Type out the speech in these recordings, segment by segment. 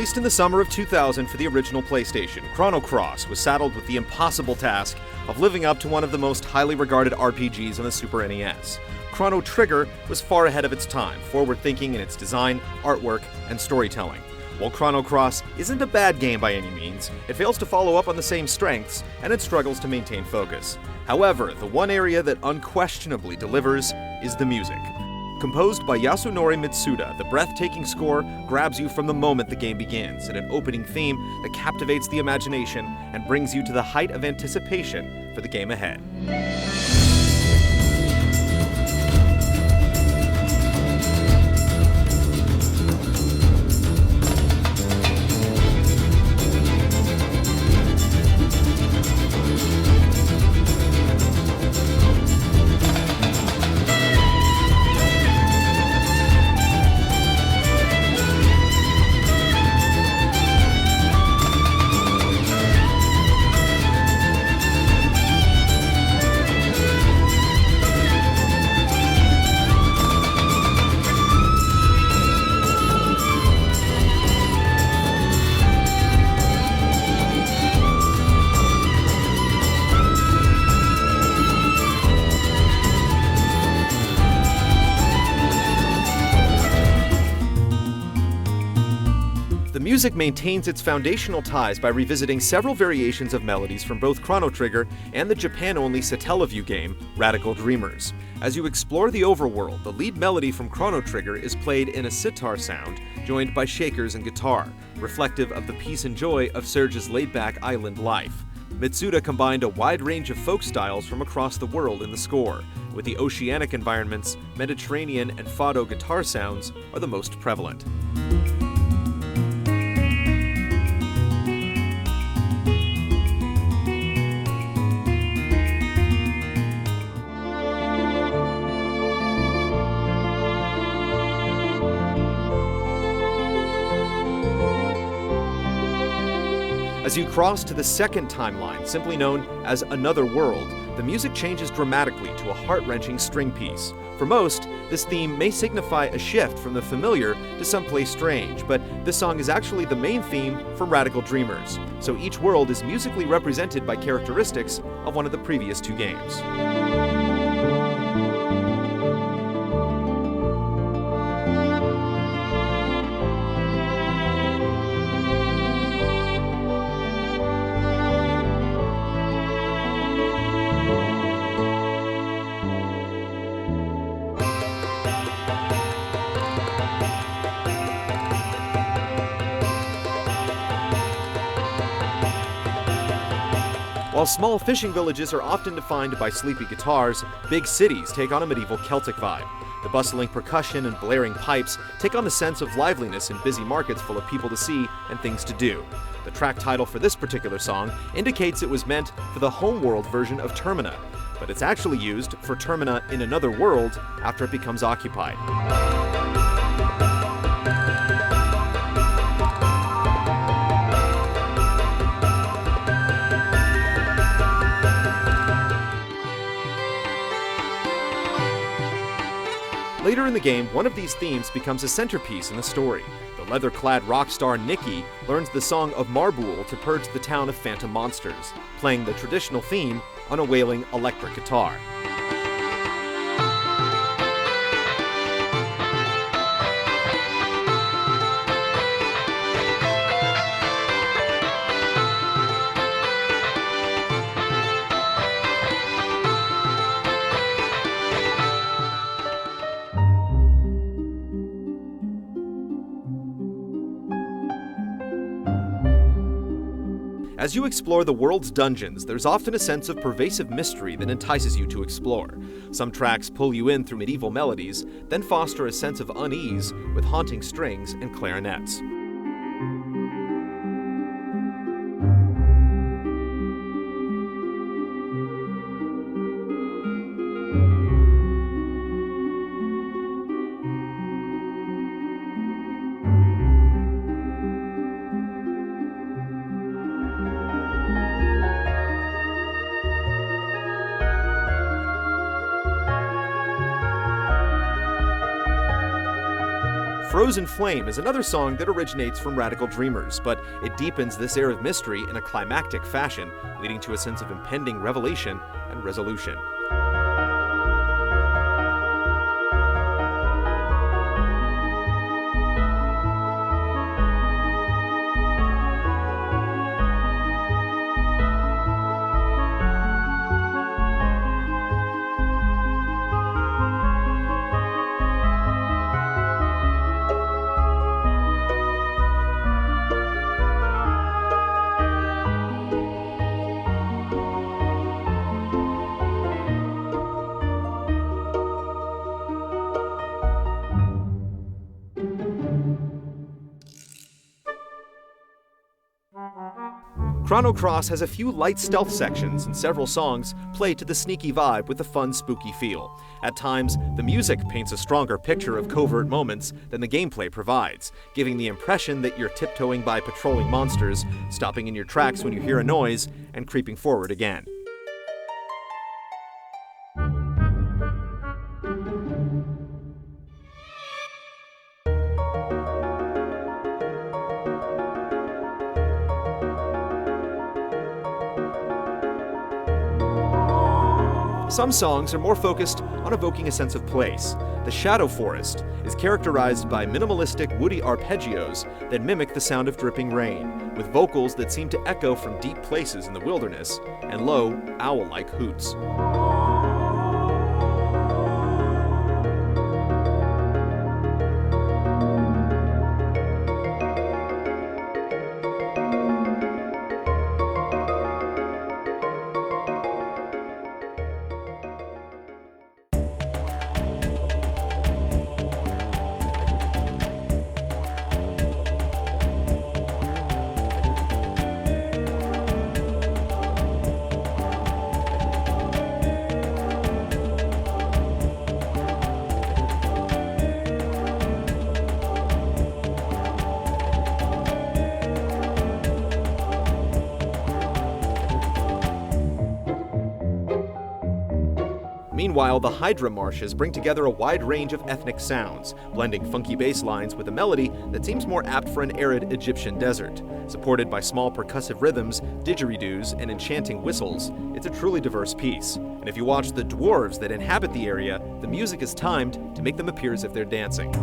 Released in the summer of 2000 for the original PlayStation, Chrono Cross was saddled with the impossible task of living up to one of the most highly regarded RPGs on the Super NES. Chrono Trigger was far ahead of its time, forward-thinking in its design, artwork, and storytelling. While Chrono Cross isn't a bad game by any means, it fails to follow up on the same strengths, and it struggles to maintain focus. However, the one area that unquestionably delivers is the music. Composed by Yasunori Mitsuda, the breathtaking score grabs you from the moment the game begins, in an opening theme that captivates the imagination and brings you to the height of anticipation for the game ahead. The music maintains its foundational ties by revisiting several variations of melodies from both Chrono Trigger and the Japan-only Satellaview game, Radical Dreamers. As you explore the overworld, the lead melody from Chrono Trigger is played in a sitar sound, joined by shakers and guitar, reflective of the peace and joy of Serge's laid-back island life. Mitsuda combined a wide range of folk styles from across the world in the score, with the oceanic environments, Mediterranean and fado guitar sounds are the most prevalent. As you cross to the second timeline, simply known as Another World, the music changes dramatically to a heart-wrenching string piece. For most, this theme may signify a shift from the familiar to someplace strange, but this song is actually the main theme from Radical Dreamers, so each world is musically represented by characteristics of one of the previous two games. While small fishing villages are often defined by sleepy guitars, big cities take on a medieval Celtic vibe. The bustling percussion and blaring pipes take on the sense of liveliness in busy markets full of people to see and things to do. The track title for this particular song indicates it was meant for the homeworld version of Termina, but it's actually used for Termina in Another World after it becomes occupied. Later in the game, one of these themes becomes a centerpiece in the story. The leather-clad rock star Nikki learns the Song of Marbul to purge the town of phantom monsters, playing the traditional theme on a wailing electric guitar. As you explore the world's dungeons, there's often a sense of pervasive mystery that entices you to explore. Some tracks pull you in through medieval melodies, then foster a sense of unease with haunting strings and clarinets. Frozen Flame is another song that originates from Radical Dreamers, but it deepens this air of mystery in a climactic fashion, leading to a sense of impending revelation and resolution. Chrono Cross has a few light stealth sections, and several songs play to the sneaky vibe with a fun, spooky feel. At times, the music paints a stronger picture of covert moments than the gameplay provides, giving the impression that you're tiptoeing by patrolling monsters, stopping in your tracks when you hear a noise, and creeping forward again. Some songs are more focused on evoking a sense of place. The Shadow Forest is characterized by minimalistic woody arpeggios that mimic the sound of dripping rain, with vocals that seem to echo from deep places in the wilderness, and low, owl-like hoots. Meanwhile, the Hydra marshes bring together a wide range of ethnic sounds, blending funky bass lines with a melody that seems more apt for an arid Egyptian desert. Supported by small percussive rhythms, didgeridoos, and enchanting whistles, it's a truly diverse piece. And if you watch the dwarves that inhabit the area, the music is timed to make them appear as if they're dancing.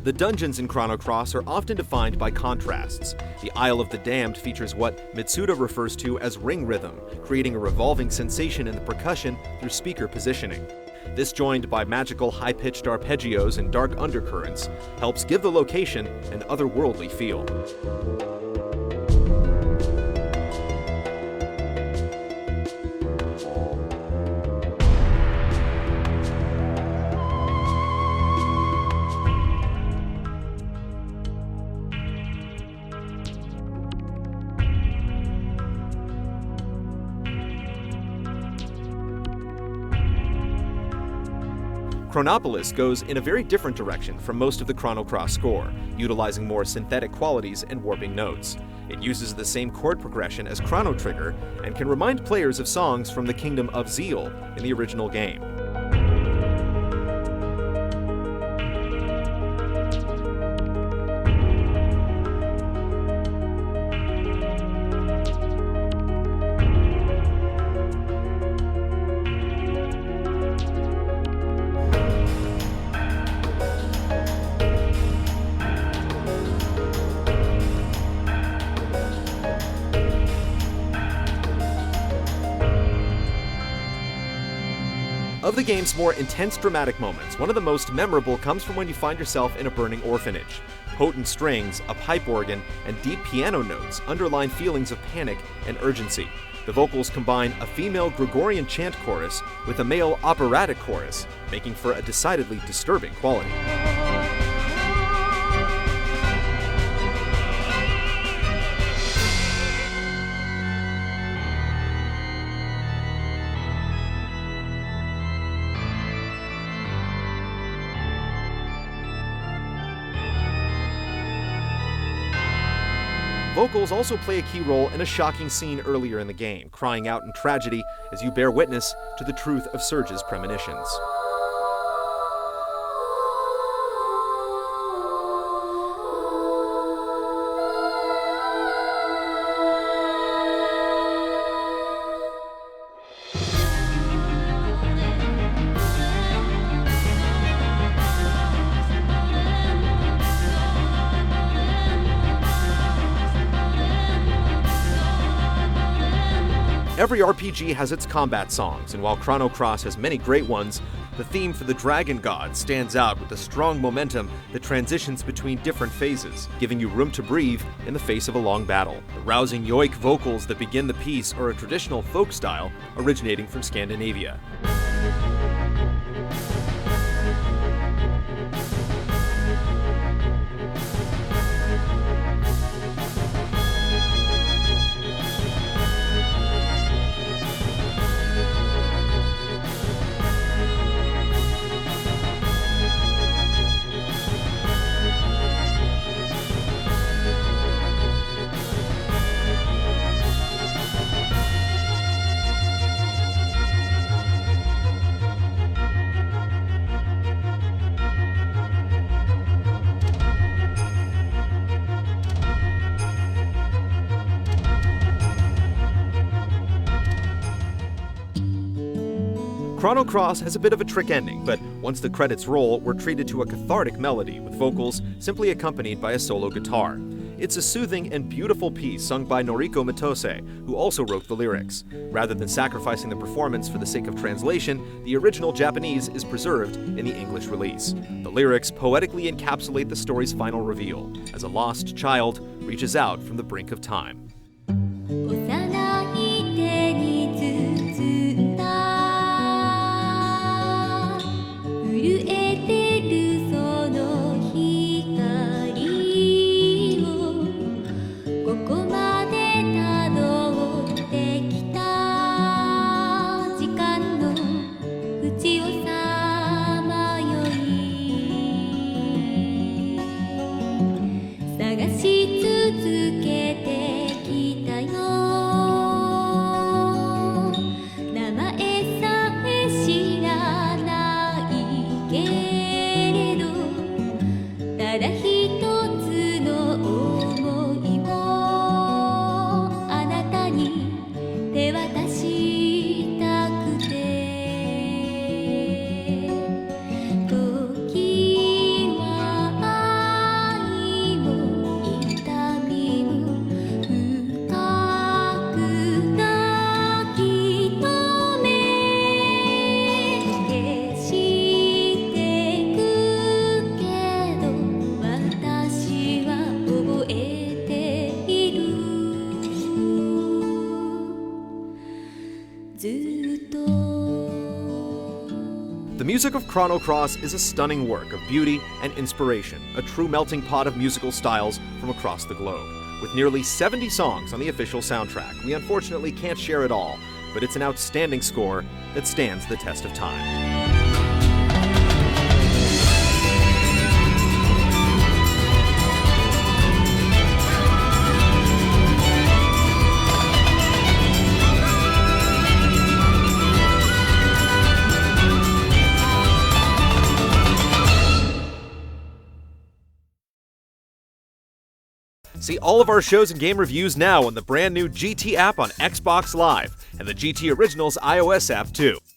The dungeons in Chrono Cross are often defined by contrasts. The Isle of the Damned features what Mitsuda refers to as ring rhythm, creating a revolving sensation in the percussion through speaker positioning. This, joined by magical high-pitched arpeggios and dark undercurrents, helps give the location an otherworldly feel. Chronopolis goes in a very different direction from most of the Chrono Cross score, utilizing more synthetic qualities and warping notes. It uses the same chord progression as Chrono Trigger and can remind players of songs from the Kingdom of Zeal in the original game. Of the game's more intense dramatic moments, one of the most memorable comes from when you find yourself in a burning orphanage. Potent strings, a pipe organ, and deep piano notes underline feelings of panic and urgency. The vocals combine a female Gregorian chant chorus with a male operatic chorus, making for a decidedly disturbing quality. Vocals also play a key role in a shocking scene earlier in the game, crying out in tragedy as you bear witness to the truth of Serge's premonitions. Every RPG has its combat songs, and while Chrono Cross has many great ones, the theme for the Dragon God stands out with a strong momentum that transitions between different phases, giving you room to breathe in the face of a long battle. The rousing yoic vocals that begin the piece are a traditional folk style originating from Scandinavia. Chrono Cross has a bit of a trick ending, but once the credits roll, we're treated to a cathartic melody with vocals simply accompanied by a solo guitar. It's a soothing and beautiful piece sung by Noriko Mitose, who also wrote the lyrics. Rather than sacrificing the performance for the sake of translation, the original Japanese is preserved in the English release. The lyrics poetically encapsulate the story's final reveal, as a lost child reaches out from the brink of time. The music of Chrono Cross is a stunning work of beauty and inspiration, a true melting pot of musical styles from across the globe. With nearly 70 songs on the official soundtrack, we unfortunately can't share it all, but it's an outstanding score that stands the test of time. See all of our shows and game reviews now on the brand new GT app on Xbox Live, and the GT Originals iOS app too.